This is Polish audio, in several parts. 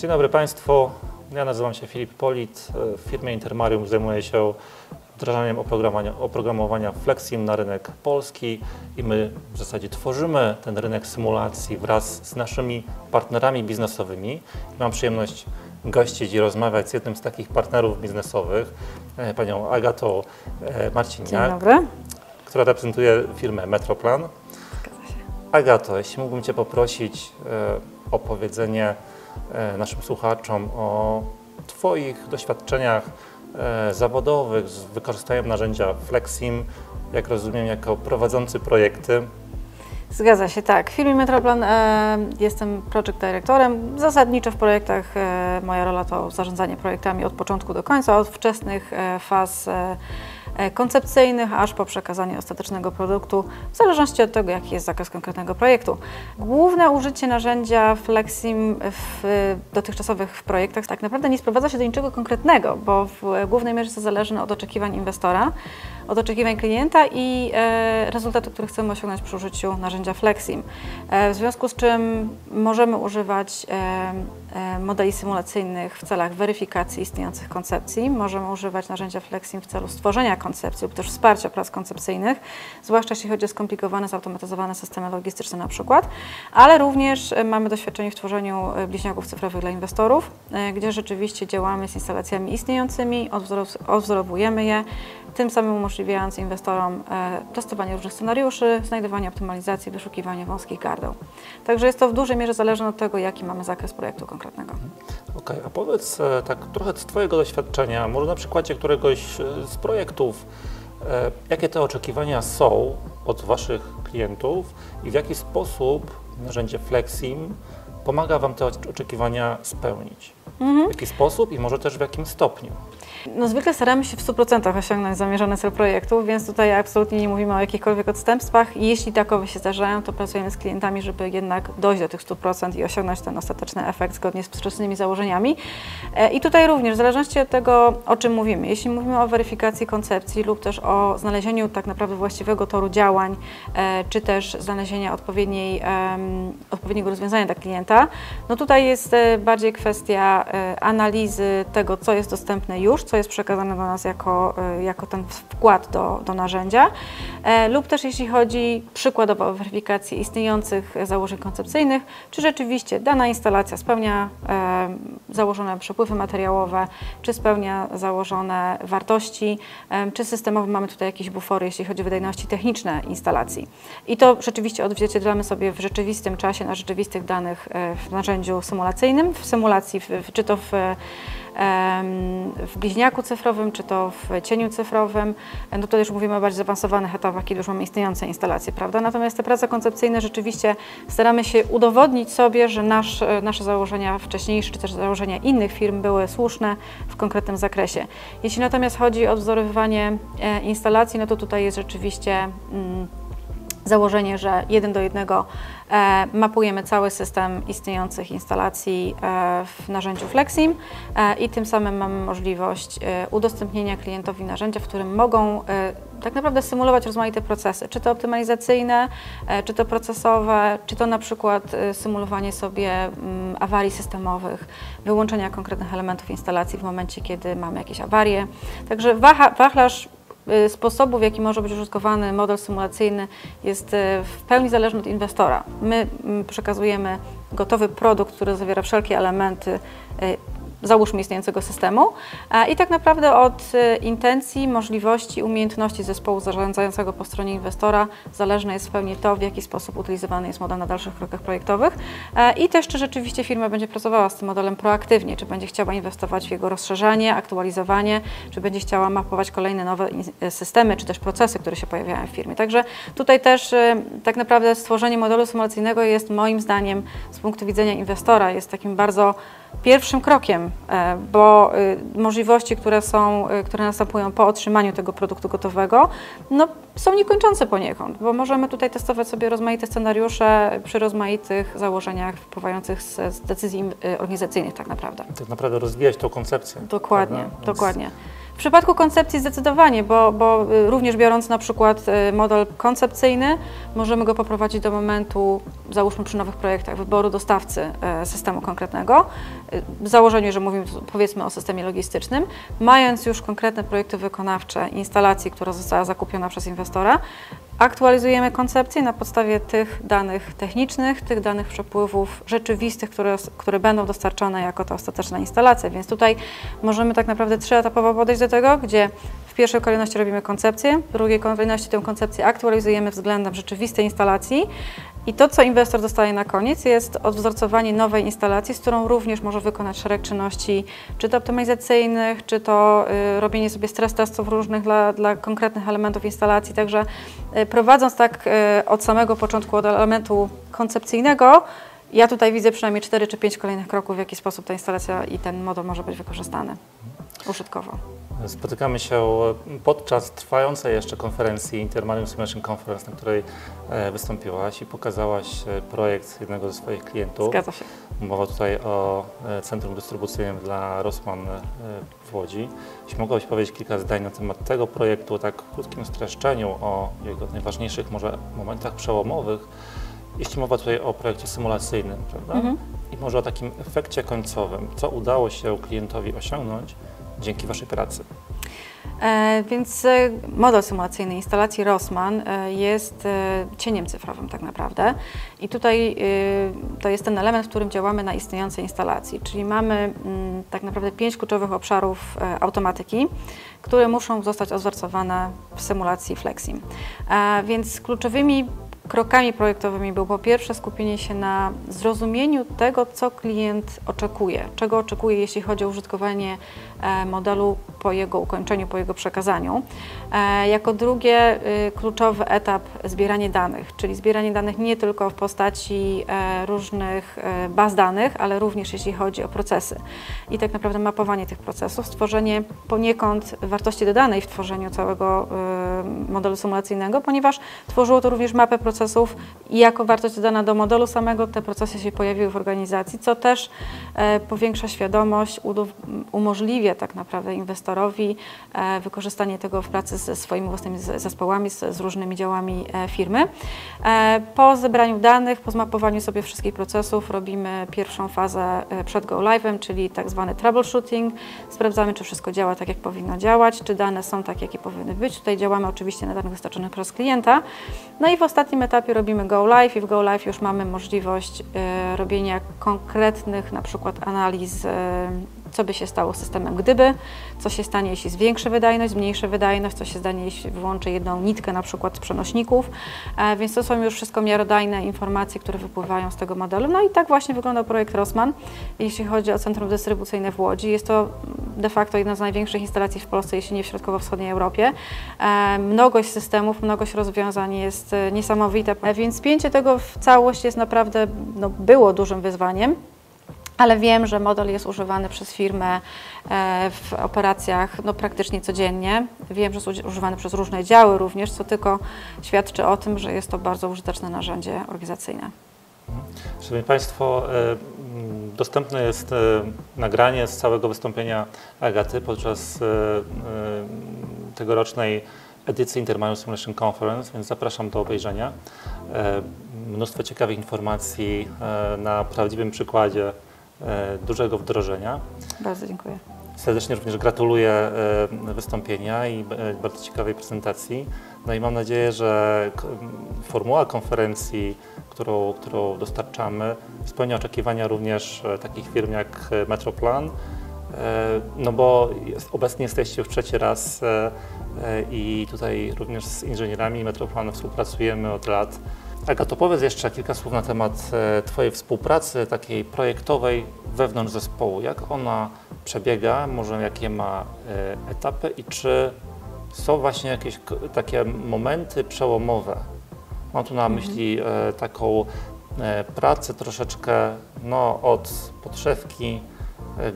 Dzień dobry Państwu, ja nazywam się Filip Polit. W firmie Intermarium zajmuję się wdrażaniem oprogramowania Flexim na rynek polski i my w zasadzie tworzymy ten rynek symulacji wraz z naszymi partnerami biznesowymi. Mam przyjemność gościć i rozmawiać z jednym z takich partnerów biznesowych, panią Agatą Marciniak, która reprezentuje firmę Metroplan. Zgadza się. Agato, jeśli mógłbym Cię poprosić o powiedzenie naszym słuchaczom o Twoich doświadczeniach zawodowych z wykorzystaniem narzędzia Flexim, jak rozumiem, jako prowadzący projekty. Zgadza się, tak. W firmie Metroplan jestem project directorem. Zasadniczo w projektach moja rola to zarządzanie projektami od początku do końca, od wczesnych faz koncepcyjnych, aż po przekazanie ostatecznego produktu, w zależności od tego, jaki jest zakres konkretnego projektu. Główne użycie narzędzia Flexim w dotychczasowych projektach tak naprawdę nie sprowadza się do niczego konkretnego, bo w głównej mierze jest to zależne od oczekiwań inwestora, od oczekiwań klienta i rezultatu, który chcemy osiągnąć przy użyciu narzędzia Flexim. W związku z czym możemy używać modeli symulacyjnych w celach weryfikacji istniejących koncepcji, możemy używać narzędzia Flexim w celu stworzenia koncepcji lub też wsparcia prac koncepcyjnych, zwłaszcza jeśli chodzi o skomplikowane, zautomatyzowane systemy logistyczne na przykład, ale również mamy doświadczenie w tworzeniu bliźniaków cyfrowych dla inwestorów, gdzie rzeczywiście działamy z instalacjami istniejącymi, odwzorowujemy je, tym samym umożliwiając inwestorom testowanie różnych scenariuszy, znajdowanie optymalizacji, wyszukiwanie wąskich gardeł. Także jest to w dużej mierze zależne od tego, jaki mamy zakres projektu konkretnego. Okej, a powiedz tak trochę z Twojego doświadczenia, może na przykładzie któregoś z projektów, jakie te oczekiwania są od Waszych klientów i w jaki sposób narzędzie Flexim pomaga Wam te oczekiwania spełnić? W jaki sposób i może też w jakim stopniu? No zwykle staramy się w 100% osiągnąć zamierzony cel projektu, więc tutaj absolutnie nie mówimy o jakichkolwiek odstępstwach i jeśli takowe się zdarzają, to pracujemy z klientami, żeby jednak dojść do tych 100% i osiągnąć ten ostateczny efekt zgodnie z wczesnymi założeniami. I tutaj również, w zależności od tego, o czym mówimy, jeśli mówimy o weryfikacji koncepcji lub też o znalezieniu tak naprawdę właściwego toru działań, czy też znalezienia odpowiedniego rozwiązania dla klienta, no tutaj jest bardziej kwestia analizy tego, co jest dostępne już, co jest przekazane do nas jako ten wkład do narzędzia, lub też jeśli chodzi przykładowo o weryfikację istniejących założeń koncepcyjnych, czy rzeczywiście dana instalacja spełnia założone przepływy materiałowe, czy spełnia założone wartości, czy systemowo mamy tutaj jakieś bufory, jeśli chodzi o wydajności techniczne instalacji. I to rzeczywiście odzwierciedlamy sobie w rzeczywistym czasie, na rzeczywistych danych w narzędziu symulacyjnym, w symulacji, czy to w bliźniaku cyfrowym, czy to w cieniu cyfrowym. No tutaj już mówimy o bardziej zaawansowanych etapach, kiedy już mamy istniejące instalacje, prawda? Natomiast te prace koncepcyjne rzeczywiście staramy się udowodnić sobie, że nasze założenia wcześniejsze, czy też założenia innych firm były słuszne w konkretnym zakresie. Jeśli natomiast chodzi o wzorowywanie instalacji, no to tutaj jest rzeczywiście założenie, że 1 do 1 mapujemy cały system istniejących instalacji w narzędziu Flexim i tym samym mamy możliwość udostępnienia klientowi narzędzia, w którym mogą tak naprawdę symulować rozmaite procesy, czy to optymalizacyjne, czy to procesowe, czy to na przykład symulowanie sobie awarii systemowych, wyłączenia konkretnych elementów instalacji w momencie, kiedy mamy jakieś awarie. Także wachlarz sposobu, w jaki może być użytkowany model symulacyjny, jest w pełni zależny od inwestora. My przekazujemy gotowy produkt, który zawiera wszelkie elementy, załóżmy istniejącego systemu i tak naprawdę od intencji, możliwości, umiejętności zespołu zarządzającego po stronie inwestora zależne jest w pełni to, w jaki sposób utylizowany jest model na dalszych krokach projektowych i też czy rzeczywiście firma będzie pracowała z tym modelem proaktywnie, czy będzie chciała inwestować w jego rozszerzanie, aktualizowanie, czy będzie chciała mapować kolejne nowe systemy, czy też procesy, które się pojawiają w firmie. Także tutaj też tak naprawdę stworzenie modelu symulacyjnego jest moim zdaniem z punktu widzenia inwestora jest takim bardzo pierwszym krokiem, bo możliwości, które następują po otrzymaniu tego produktu gotowego, no, są niekończące poniekąd, bo możemy tutaj testować sobie rozmaite scenariusze przy rozmaitych założeniach wypływających z decyzji organizacyjnych tak naprawdę. Tak naprawdę rozwijać tą koncepcję. Dokładnie, dokładnie. W przypadku koncepcji zdecydowanie, bo również biorąc na przykład model koncepcyjny, możemy go poprowadzić do momentu, załóżmy przy nowych projektach, wyboru dostawcy systemu konkretnego, w założeniu, że mówimy powiedzmy o systemie logistycznym, mając już konkretne projekty wykonawcze, instalacji, która została zakupiona przez inwestora, aktualizujemy koncepcję na podstawie tych danych technicznych, tych danych przepływów rzeczywistych, które będą dostarczone jako ta ostateczna instalacja. Więc tutaj możemy tak naprawdę trzyetapowo podejść do tego, gdzie w pierwszej kolejności robimy koncepcję, w drugiej kolejności tę koncepcję aktualizujemy względem rzeczywistej instalacji i to, co inwestor dostaje na koniec, jest odwzorcowanie nowej instalacji, z którą również może wykonać szereg czynności, czy to optymalizacyjnych, czy to robienie sobie stres testów różnych dla konkretnych elementów instalacji. Także prowadząc tak od samego początku, od elementu koncepcyjnego, ja tutaj widzę przynajmniej 4 czy 5 kolejnych kroków, w jaki sposób ta instalacja i ten model może być wykorzystany użytkowo. Spotykamy się podczas trwającej jeszcze konferencji Intermarium Simulation Conference, na której wystąpiłaś i pokazałaś projekt jednego ze swoich klientów. Zgadza się. Mowa tutaj o centrum dystrybucyjnym dla Rossmann w Łodzi. Jeśli mogłabyś powiedzieć kilka zdań na temat tego projektu, tak w krótkim streszczeniu o jego najważniejszych może momentach przełomowych, jeśli mowa tutaj o projekcie symulacyjnym, prawda? I może o takim efekcie końcowym, co udało się klientowi osiągnąć dzięki Waszej pracy. Więc model symulacyjny instalacji Rossmann jest cieniem cyfrowym tak naprawdę i tutaj to jest ten element, w którym działamy na istniejącej instalacji, czyli mamy tak naprawdę 5 kluczowych obszarów automatyki, które muszą zostać ozorcowane w symulacji Flexim. Więc kluczowymi krokami projektowymi było po pierwsze skupienie się na zrozumieniu tego, co klient oczekuje, czego oczekuje, jeśli chodzi o użytkowanie modelu po jego ukończeniu, po jego przekazaniu. Jako drugie kluczowy etap zbieranie danych, czyli zbieranie danych nie tylko w postaci różnych baz danych, ale również jeśli chodzi o procesy. I tak naprawdę mapowanie tych procesów, stworzenie poniekąd wartości dodanej w tworzeniu całego modelu symulacyjnego, ponieważ tworzyło to również mapę procesów i jako wartość dodana do modelu samego te procesy się pojawiły w organizacji, co też powiększa świadomość, umożliwia tak naprawdę inwestorowi wykorzystanie tego w pracy ze swoimi własnymi zespołami, z różnymi działami firmy. Po zebraniu danych, po zmapowaniu sobie wszystkich procesów robimy pierwszą fazę przed go live'em, czyli tak zwany troubleshooting. Sprawdzamy, czy wszystko działa tak, jak powinno działać, czy dane są tak, jakie powinny być. Tutaj działamy oczywiście na danych dostarczonych przez klienta. No i w ostatnim etapie robimy go live i w go live już mamy możliwość robienia konkretnych na przykład analiz, co by się stało z systemem gdyby, co się stanie, jeśli zwiększy wydajność, zmniejszy wydajność, co się stanie, jeśli wyłączy jedną nitkę na przykład z przenośników, więc to są już wszystko miarodajne informacje, które wypływają z tego modelu. No i tak właśnie wygląda projekt Rossmann, jeśli chodzi o centrum dystrybucyjne w Łodzi. Jest to de facto jedna z największych instalacji w Polsce, jeśli nie w środkowo-wschodniej Europie. Mnogość systemów, mnogość rozwiązań jest niesamowita, więc spięcie tego w całość jest naprawdę, było dużym wyzwaniem. Ale wiem, że model jest używany przez firmę w operacjach praktycznie codziennie. Wiem, że jest używany przez różne działy również, co tylko świadczy o tym, że jest to bardzo użyteczne narzędzie organizacyjne. Szanowni Państwo, dostępne jest nagranie z całego wystąpienia Agaty podczas tegorocznej edycji Intermarium Simulation Conference, więc zapraszam do obejrzenia. Mnóstwo ciekawych informacji na prawdziwym przykładzie dużego wdrożenia. Bardzo dziękuję. Serdecznie również gratuluję wystąpienia i bardzo ciekawej prezentacji. No i mam nadzieję, że formuła konferencji, którą dostarczamy, spełnia oczekiwania również takich firm jak Metroplan, no bo obecnie jesteście już trzeci raz i tutaj również z inżynierami Metroplanu współpracujemy od lat. Agato, powiedz jeszcze kilka słów na temat Twojej współpracy takiej projektowej wewnątrz zespołu. Jak ona przebiega, może jakie ma etapy i czy są właśnie jakieś takie momenty przełomowe? Mam tu na myśli taką pracę troszeczkę od podszewki,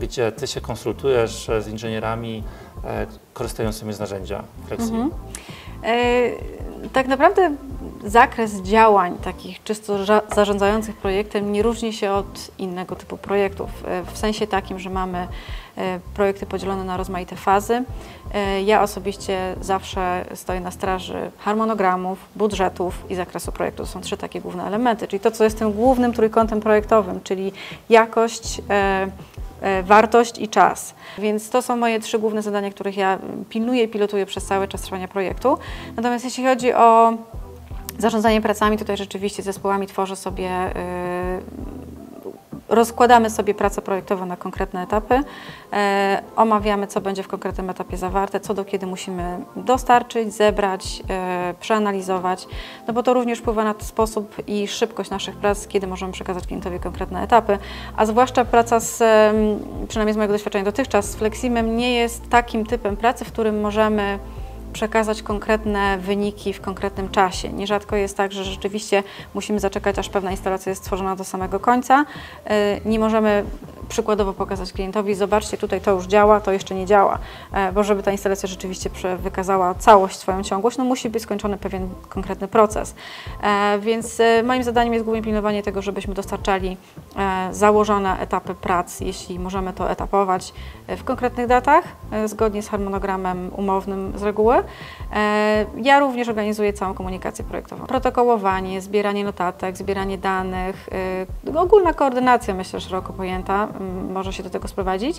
gdzie Ty się konsultujesz z inżynierami korzystającymi z narzędzia Flexi. Tak naprawdę zakres działań takich czysto zarządzających projektem nie różni się od innego typu projektów. W sensie takim, że mamy projekty podzielone na rozmaite fazy. Ja osobiście zawsze stoję na straży harmonogramów, budżetów i zakresu projektu. To są 3 takie główne elementy, czyli to, co jest tym głównym trójkątem projektowym, czyli jakość, wartość i czas. Więc to są moje 3 główne zadania, których ja pilnuję i pilotuję przez cały czas trwania projektu. Natomiast jeśli chodzi o zarządzanie pracami, tutaj rzeczywiście zespołami tworzę sobie, rozkładamy sobie pracę projektową na konkretne etapy, omawiamy, co będzie w konkretnym etapie zawarte, co do kiedy musimy dostarczyć, zebrać, przeanalizować, no bo to również wpływa na sposób i szybkość naszych prac, kiedy możemy przekazać klientowi konkretne etapy, a zwłaszcza praca przynajmniej z mojego doświadczenia dotychczas, z Fleximem nie jest takim typem pracy, w którym możemy przekazać konkretne wyniki w konkretnym czasie. Nierzadko jest tak, że rzeczywiście musimy zaczekać, aż pewna instalacja jest stworzona do samego końca. Nie możemy przykładowo pokazać klientowi, zobaczcie, tutaj to już działa, to jeszcze nie działa, bo żeby ta instalacja rzeczywiście wykazała całość, swoją ciągłość, no musi być skończony pewien konkretny proces. Więc moim zadaniem jest głównie pilnowanie tego, żebyśmy dostarczali założone etapy prac, jeśli możemy to etapować w konkretnych datach, zgodnie z harmonogramem umownym z reguły. Ja również organizuję całą komunikację projektową. Protokołowanie, zbieranie notatek, zbieranie danych, ogólna koordynacja, myślę, szeroko pojęta, może się do tego sprowadzić,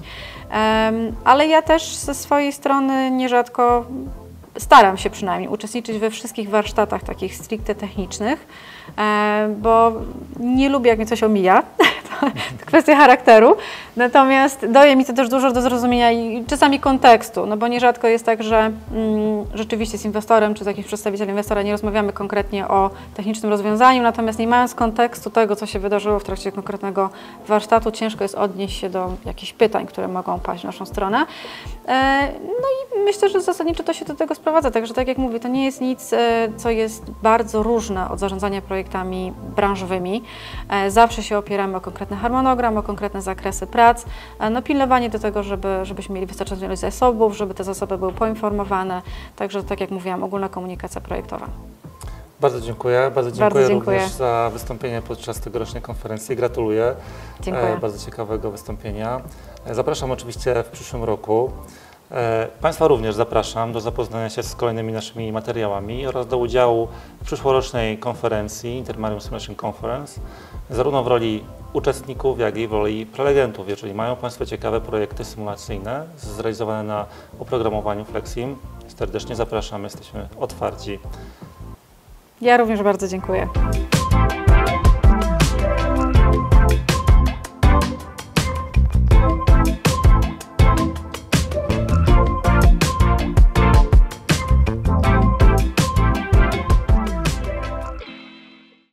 ale ja też ze swojej strony nierzadko staram się przynajmniej uczestniczyć we wszystkich warsztatach takich stricte technicznych, bo nie lubię, jak mnie coś omija, to kwestia charakteru, natomiast daje mi to też dużo do zrozumienia i czasami kontekstu, no bo nierzadko jest tak, że rzeczywiście z inwestorem czy z jakimś przedstawicielem inwestora nie rozmawiamy konkretnie o technicznym rozwiązaniu, natomiast nie mając kontekstu tego, co się wydarzyło w trakcie konkretnego warsztatu, ciężko jest odnieść się do jakichś pytań, które mogą paść w naszą stronę. No i myślę, że zasadniczo to się do tego sprowadza, także tak jak mówię, to nie jest nic, co jest bardzo różne od zarządzania projektami branżowymi. Zawsze się opieramy o konkretny harmonogram, o konkretne zakresy prac, no pilnowanie do tego, żebyśmy mieli wystarczającą ilość zasobów, żeby te zasoby były poinformowane, także tak jak mówiłam, ogólna komunikacja projektowa. Bardzo dziękuję. Bardzo dziękuję dziękuję również za wystąpienie podczas tegorocznej konferencji. Gratuluję. Dziękuję. Bardzo ciekawego wystąpienia. Zapraszam oczywiście w przyszłym roku. Państwa również zapraszam do zapoznania się z kolejnymi naszymi materiałami oraz do udziału w przyszłorocznej konferencji Intermarium Simulation Conference, zarówno w roli uczestników, jak i w roli prelegentów. Jeżeli mają Państwo ciekawe projekty symulacyjne zrealizowane na oprogramowaniu Flexim, serdecznie zapraszamy, jesteśmy otwarci. Ja również bardzo dziękuję.